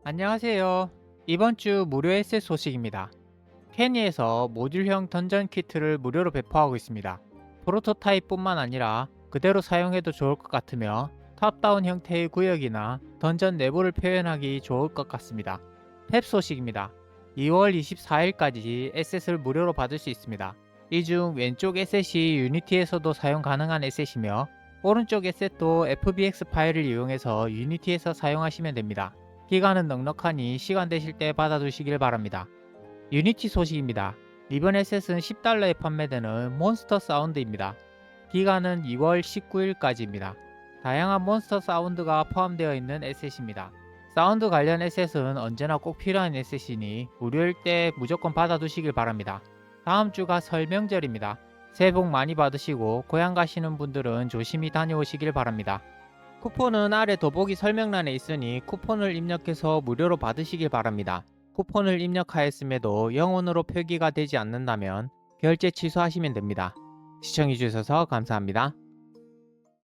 안녕하세요. 이번 주 무료 에셋 소식입니다. 케니에서 모듈형 던전 키트를 무료로 배포하고 있습니다. 프로토타입뿐만 아니라 그대로 사용해도 좋을 것 같으며 탑다운 형태의 구역이나 던전 내부를 표현하기 좋을 것 같습니다. 탭 소식입니다. 2월 24일까지 에셋을 무료로 받을 수 있습니다. 이 중 왼쪽 에셋이 유니티에서도 사용 가능한 에셋이며 오른쪽 에셋도 FBX 파일을 이용해서 유니티에서 사용하시면 됩니다. 기간은 넉넉하니 시간 되실 때 받아두시길 바랍니다. 유니티 소식입니다. 이번 에셋은 $10에 판매되는 몬스터 사운드입니다. 기간은 2월 19일까지입니다. 다양한 몬스터 사운드가 포함되어 있는 에셋입니다. 사운드 관련 에셋은 언제나 꼭 필요한 에셋이니 무료일 때 무조건 받아두시길 바랍니다. 다음 주가 설 명절입니다. 새해 복 많이 받으시고 고향 가시는 분들은 조심히 다녀오시길 바랍니다. 쿠폰은 아래 더보기 설명란에 있으니 쿠폰을 입력해서 무료로 받으시길 바랍니다. 쿠폰을 입력하였음에도 영원으로 표기가 되지 않는다면 결제 취소하시면 됩니다. 시청해주셔서 감사합니다.